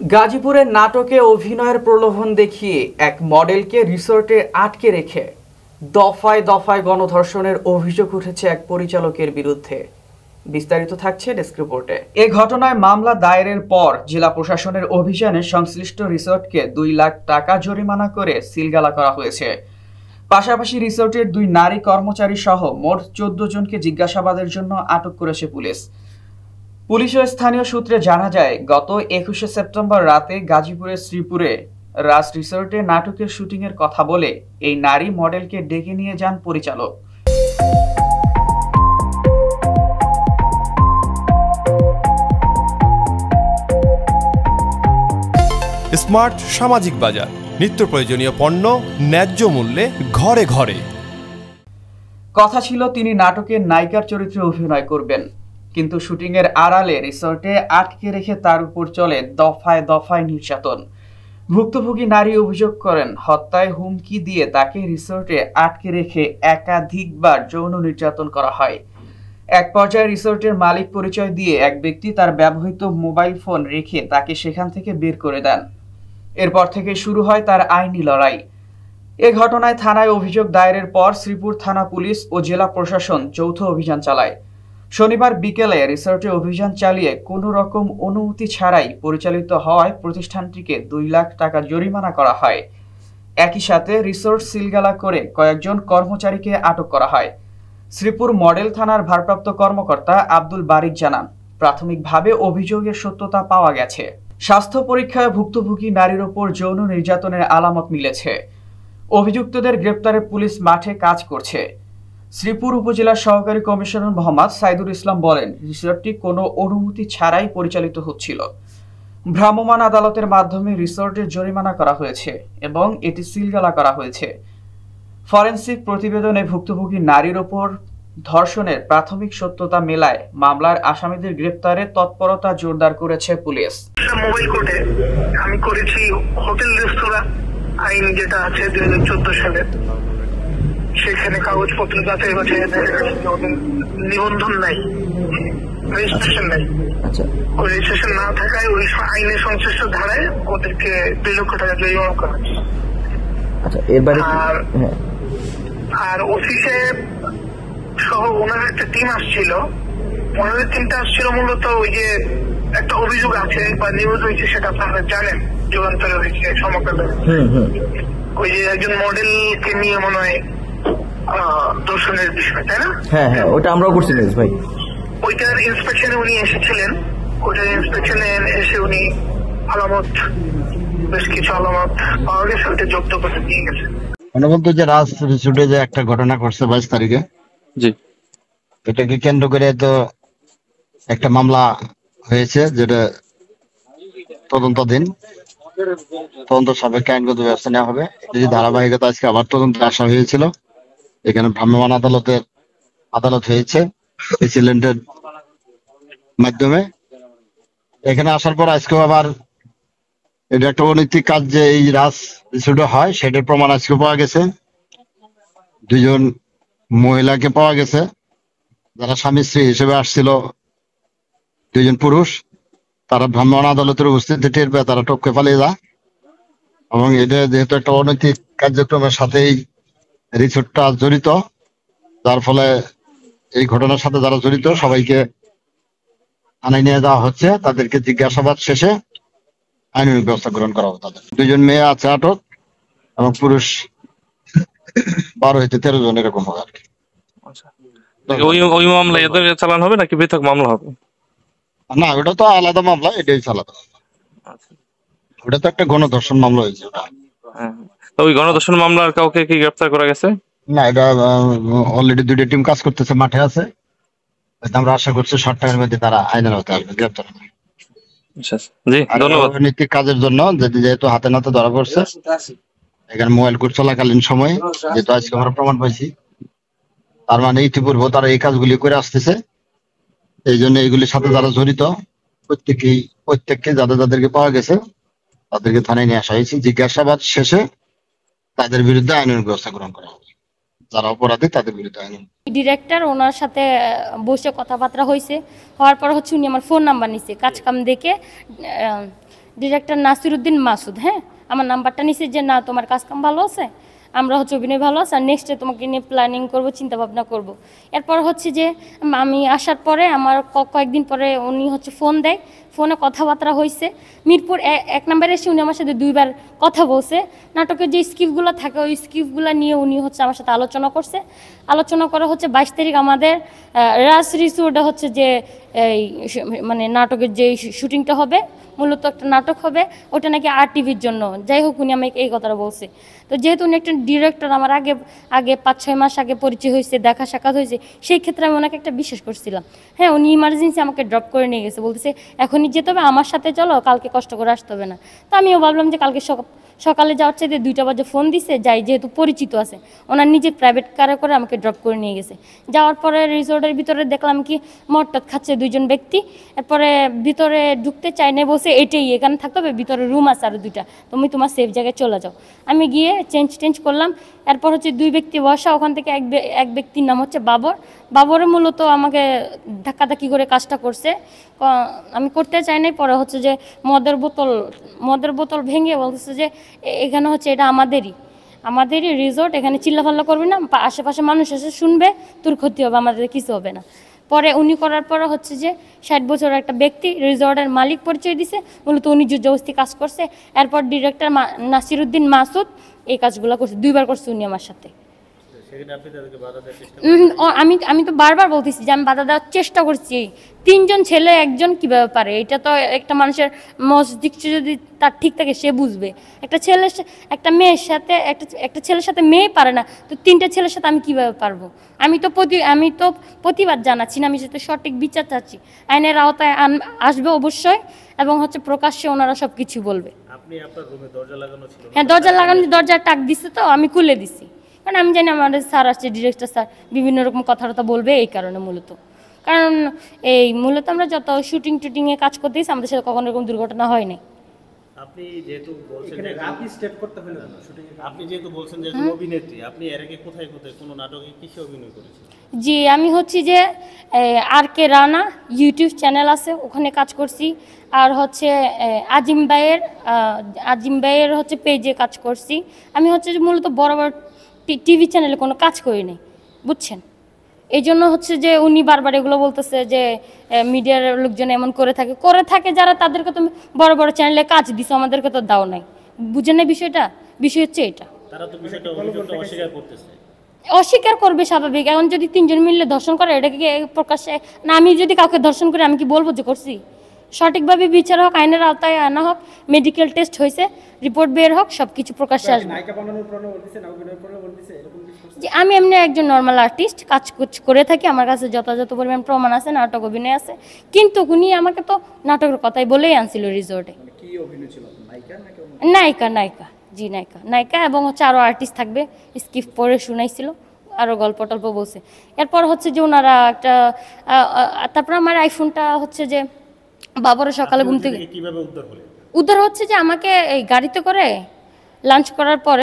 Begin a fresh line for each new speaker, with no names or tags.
গাজীপুরের নাটকে অভিনয়ের প্রলোভন দেখিয়ে এক মডেলকে রিসোর্টে আটকে রেখে দফায় দফায় গণধর্ষণের অভিযোগ উঠেছে এক পরিচালকের বিরুদ্ধে। বিস্তারিত থাকছে ডেস্ক রিপোর্টে। এ ঘটনায় মামলা দায়েরের পর জেলা প্রশাসনের অভিযানে সংশ্লিষ্ট রিসোর্টকে 2 লাখ টাকা জরিমানা করে সিলগালা করা হয়েছে। পাশাপাশি রিসোর্টের 2 নারী কর্মচারী সহ মোট 14 জনকে জিজ্ঞাসাবাদের জন্য আটক করেছে পুলিশ। পুলিশ ও স্থানীয় সূত্রে জানা যায়, গত 21শে সেপ্টেম্বর রাতে গাজীপুরের শ্রীপুরে রাজ রিসোর্টে নাটকের শুটিংয়ের কথা বলে এই নারী মডেলকে ডেকে নিয়ে যান পরিচালক।
স্মার্ট সামাজিক বাজার, নিত্য প্রয়োজনীয় পণ্য ন্যায্য মূল্যে ঘরে ঘরে।
কথা ছিল তিনি নাটকের নায়িকার চরিত্রে অভিনয় করবেন, কিন্তু শুটিংয়ের আড়ালে রিসোর্টে আটকে রেখে তার উপর চলে দফায় দফায় নির্যাতন। ভুক্তভোগী নারী অভিযোগ করেন, হত্যায় হুমকি দিয়ে তাকে রিসোর্টে আটকে রেখে একাধিকবার যৌন নির্যাতন করা হয়। এক পর্যায়ে রিসোর্টের মালিক পরিচয় দিয়ে এক ব্যক্তি তার ব্যবহৃত মোবাইল ফোন রেখে তাকে সেখান থেকে বের করে দেন। এরপর থেকে শুরু হয় তার আইনি লড়াই। এ ঘটনায় থানায় অভিযোগ দায়েরের পর শ্রীপুর থানা পুলিশ ও জেলা প্রশাসন যৌথ অভিযান চালায়। শনিবার বিকেলে রিসোর্টে অভিযান চালিয়ে কোনো রকম অনুমতি ছাড়াই পরিচালিত হওয়ায় প্রতিষ্ঠানটিকে 2 লাখ টাকা জরিমানা করা হয়। একই সাথে রিসোর্ট সিলগালা করে কয়েকজন কর্মচারীকে আটক করা হয়। শ্রীপুর মডেল থানার ভারপ্রাপ্ত কর্মকর্তা আব্দুল বারিক জানান, প্রাথমিকভাবে অভিযোগের সত্যতা পাওয়া গেছে। স্বাস্থ্য পরীক্ষায় ভুক্তভোগী নারীর ওপর যৌন নির্যাতনের আলামত মিলেছে। অভিযুক্তদের গ্রেপ্তারে পুলিশ মাঠে কাজ করছে। শ্রীপুর উপজেলার সহকারী কমিশনার মোহাম্মদ সাইদুল ইসলাম বলেন, রিসোর্টটি কোনো অনুমতি ছাড়াই পরিচালিত হচ্ছিল। ভ্রাম্যমাণ আদালতের মাধ্যমে রিসোর্টের জরিমানা করা হয়েছে এবং এটি সিলগালা করা হয়েছে। ফরেনসিক প্রতিবেদনে ভুক্তভোগী নারীর ওপর ধর্ষণের প্রাথমিক সত্যতা মেলায় মামলার আসামিদের গ্রেপ্তারে তৎপরতা জোরদার করেছে পুলিশ।
মোবাইল কোর্টে আমি করেছি হোটেল রেস্তোরাঁ আইন যেটা আছে 2014 সালে, সেখানে কাগজপত্র যাচাই বাছাই নিবন্ধন নাই, রেজিস্ট্রেশন নাই। রেজিস্ট্রেশন না থাকায় ওই আইনের সংশ্লিষ্ট ধারায় ওদেরকে 2 লক্ষ টাকা জরিমানা করা। আর অফিসে সহ ওনার একটা টিম আসছিল, ওনাদের টিমটা আসছিল মূলত ওই যে একটা অভিযোগ আছে বা নিউজ হয়েছে, সেটা আপনারা জানেন, যুগান্তরে হয়েছে সমগ্র। ওই যে একজন মডেলকে নিয়ে মনে হয় দর্শনের বিষয়, তাই না?
হ্যাঁ হ্যাঁ, ওটা আমরাও করছি ভাই।
ওইটার ইন্সপেকশনে উনি এসেছিলেন। ওইটার ইন্সপেকশনে এসে উনি আলামত, বেশ কিছু আলামত পাওয়া গেছে, ওইটা জব্দ করে দিয়ে গেছে।
বলতো যে রাজ রিসোর্টে যে একটা ঘটনা ঘটছে 22 তারিখে,
জি,
এটাকে কেন্দ্র করে তো একটা মামলা হয়েছে, যেটা তদন্তাধীন, তদন্ত সাপেক্ষে আইনগত ব্যবস্থা নেওয়া হবে। এটা যে ধারাবাহিকতা, আজকে আবার তদন্তে আসা হয়েছিল। এখানে ভ্রাম্যমাণ আদালত হয়েছে প্রেসিডেন্টের মাধ্যমে। এখানে আসার পর আজকেও আবার এটা একটা অনৈতিক কাজ যে এই রাজ রিসোর্টে হয়, সেটার প্রমাণ আজকে পাওয়া গেছে। 2 জন মহিলাকে পাওয়া গেছে, যারা স্বামী স্ত্রী হিসেবে আসছিল, 2 জন পুরুষ। তারা ভ্রাম্যমাণ আদালতের উপস্থিতি টের পেয়ে তারা টপকে পালিয়ে যায়। এবং এটা যেহেতু একটা অনৈতিক কার্যক্রমের সাথেই রিসোর্টটা জড়িত, যার ফলে এই ঘটনার সাথে যারা জড়িত সবাইকে থানায় নিয়ে যাওয়া হচ্ছে। তাদেরকে জিজ্ঞাসাবাদ শেষে আইনানুগ ব্যবস্থা গ্রহণ করা হবে। তাদের 2 জন মেয়ে আছে আটক এবং পুরুষ 12 থেকে 13 জন এরকম হবে আর কি।
ওই মামলা এদের চালান হবে নাকি পৃথক মামলা হবে?
না, ওটা তো আলাদা মামলা, এটাই আলাদা। ওটা তো একটা গণধর্ষণ মামলা হয়েছে।
ওই গণধর্ষণ মামলার কাউকে কি গ্রেফতার করা গেছে?
না, এটা অলরেডি 2টা টিম কাজ করতেছে, মাঠে আছে। আমরা আশা করছি শর্ট টাইমের মধ্যে তারা আইনের আওতায় আসবে, গ্রেফতার হবে।
জি, ধন্যবাদ।
অনৈতিক কাজের জন্য যেহেতু হাতে নাতে ধরা পড়ছে, এখানে মোবাইল কোর্ট চলাকালীন সময় যেহেতু আজকে আমরা প্রমাণ পাইছি, তার মানে ইতিপূর্বে তারা এই কাজগুলি করে আসতেছে। এই জন্য এইগুলির সাথে যারা জড়িত প্রত্যেককে যাদেরকে পাওয়া গেছে তাদেরকে থানায় নিয়ে আসা হয়েছে। জিজ্ঞাসাবাদ শেষে তাদের বিরুদ্ধে আইনানুগ ব্যবস্থা গ্রহণ করা হবে। যারা অপরাধী তাদের বিরুদ্ধে আইন।
ডিরেক্টর ওনার সাথে বসে কথাবার্তা হয়েছে, হওয়ার পর হচ্ছে উনি আমার ফোন নাম্বার নিছে কাজ কাম দেখে। ডিরেক্টর নাসিরউদ্দিন মাসুদ, হ্যাঁ, আমার নাম্বারটা নিছে যে না তোমার কাজ কাম ভালো আছে, আমরা হচ্ছে অভিনয় ভালো আছে, আর নেক্সটে তোমাকে নিয়ে প্ল্যানিং করবো, চিন্তা ভাবনা করবো। এরপর হচ্ছে যে আমি আসার পরে আমার কয়েকদিন পরে উনি হচ্ছে ফোন দেয়, ফোনে কথাবার্তা হয়েছে। মিরপুর 1 নম্বরে এসে উনি আমার সাথে 2বার কথা বলছে। নাটকের যে স্ক্রিপ্টগুলো থাকে ওই স্ক্রিপ্টগুলো নিয়ে উনি হচ্ছে আমার সাথে আলোচনা করছে। আলোচনা করা হচ্ছে 22 তারিখ আমাদের রাজ রিসোর্টে হচ্ছে যে এই মানে নাটকের যে শুটিংটা হবে, মূলত একটা নাটক হবে, ওটা নাকি RTVর জন্য। যাই হোক উনি আমাকে এই কথাটা বলছে। তো যেহেতু উনি একটা ডিরেক্টর, আমার আগে 5-6 মাস আগে পরিচয় হয়েছে, দেখা সাক্ষাৎ হয়েছে, সেই ক্ষেত্রে আমি ওনাকে একটা বিশ্বাস করছিলাম। হ্যাঁ, উনি ইমার্জেন্সি আমাকে ড্রপ করে নিয়ে গেছে, বলতেছে এখনই যেতে হবে, আমার সাথে চলো, কালকে কষ্ট করে আসতে হবে না। তো আমিও ভাবলাম যে কালকে সকালে যাওয়ার চাইতে 2টা বাজে ফোন দিছে, যাই, যেহেতু পরিচিত আছে, ওনার নিজের প্রাইভেট কারে করে আমাকে ড্রপ করে নিয়ে গেছে। যাওয়ার পরে রিসোর্টের ভিতরে দেখলাম কি মদটদ খাচ্ছে 2জন ব্যক্তি। এরপরে ভিতরে ঢুকতে চাই না, বসে এটাই এখানে থাকতে হবে, ভিতরে রুম আছে আরও 2টা, তুমি তোমার সেফ জায়গায় চলে যাও। আমি গিয়ে চেঞ্জ করলাম। এরপর হচ্ছে 2 ব্যক্তি বসা, ওখান থেকে এক ব্যক্তির নাম হচ্ছে বাবরে মূলত আমাকে ধাক্কাধাক্কি করে কাজটা করছে। আমি করতে চাই নাই। পরে হচ্ছে যে মদের বোতল ভেঙে বলতেছে যে এখানে হচ্ছে এটা আমাদেরই রিসোর্ট, এখানে চিল্লাফাল্লা করবি না, আশেপাশে মানুষ এসে শুনবে, তোর ক্ষতি হবে, আমাদের কিছু হবে না। পরে উনি করার পরে হচ্ছে যে 60 বছরের একটা ব্যক্তি রিসোর্টের মালিক পরিচয় দিছে, মূলত উনি জবরদস্তি কাজ করছে। এরপর ডিরেক্টর নাসিরউদ্দিন মাসুদ এই কাজগুলো করছে, 2বার করছে উনি আমার সাথে। আমি তো বারবার বলতেছি যে আমি বাধা দেওয়ার চেষ্টা করছি। 3জন ছেলে 1জন কিভাবে পারে? এটা তো একটা মানুষের মস্তিষ্ক যদি তার ঠিক থাকে সে বুঝবে। একটা মেয়ের সাথে একটা ছেলের সাথে মেয়ে পারে না, তো 3টে ছেলের সাথে আমি কিভাবে পারবো? আমি তো প্রতিবাদ জানাচ্ছি না, আমি সেটা সঠিক বিচার চাচ্ছি। আইনের আওতায় আসবে অবশ্যই, এবং হচ্ছে প্রকাশ্যে ওনারা সব কিছু বলবে। হ্যাঁ, দরজা লাগানো, দরজার টাক দিচ্ছে, তো আমি খুলে দিছি, কারণ আমি জানি আমাদের স্যার আসছে, ডিরেক্টর স্যার বিভিন্ন রকম কথাবার্তা বলবে, এই কারণে কারণ মূলত আমরা যত শুটিংয়ে কাজ করতেছি আমাদের সাথে কখনো এরকম দুর্ঘটনা হয় নাই।
আপনি যেহেতু বলছেন যে অভিনেত্রী, আপনি এর আগে কোথায় কোন নাটকে কিসে অভিনয় করেছেন?
জি, আমি হচ্ছে যে RK রানা ইউটিউব চ্যানেল আছে, ওখানে কাজ করছি। আর হচ্ছে আজিম ভাইয়ের হচ্ছে পেজে কাজ করছি। আমি হচ্ছে যে মূলত বড় টিভি চ্যানেলে কোনো কাজ করি নাই, বুঝছেন? এই জন্য হচ্ছে যে উনি বারবার এগুলো বলতেছে যে মিডিয়ার লোকজন এমন করে থাকে যারা, তাদেরকে তুমি বড় বড় চ্যানেলে কাজ দিছো, আমাদেরকে তো দাও নাই। বুঝেন না বিষয় হচ্ছে এটা।
তারা তো বিষয়টা অস্বীকার করতেছে।
অস্বীকার করবে, স্বাভাবিক। এখন যদি 3জন মিললে ধর্ষণ করে, এটাকে প্রকাশ্যে না, আমি যদি কাউকে ধর্ষণ করি আমি কি বলবো যে করছি? সঠিকভাবে বিচার হোক, আইনের আওতায় আনা হোক, মেডিকেল টেস্ট হয়েছে, রিপোর্ট বের হোক, সবকিছু প্রকাশ্যে আসবে। যে আমি এমনি একজন নর্মাল আর্টিস্ট, কাজ করে থাকি, আমার কাছে যথাযথ পরিমাণ প্রমাণ আছে, নাটক অভিনয় আছে। কিন্তু উনি আমাকে তো নাটকের কথাই বলেই আনছিল রিসোর্টে। নায়িকা, জি নায়িকা, এবং হচ্ছে আরও আর্টিস্ট থাকবে, স্ক্রিপ্ট পড়ে শুনাইছিল, আরও গল্প টল্প বলছে। এরপর হচ্ছে যে ওনারা তারপর আমার আইফোনটা হচ্ছে যে বাবারও সকালে ঘুম থেকে উদ্ধার হচ্ছে যে আমাকে এই গাড়িতে করে লাঞ্চ করার পরে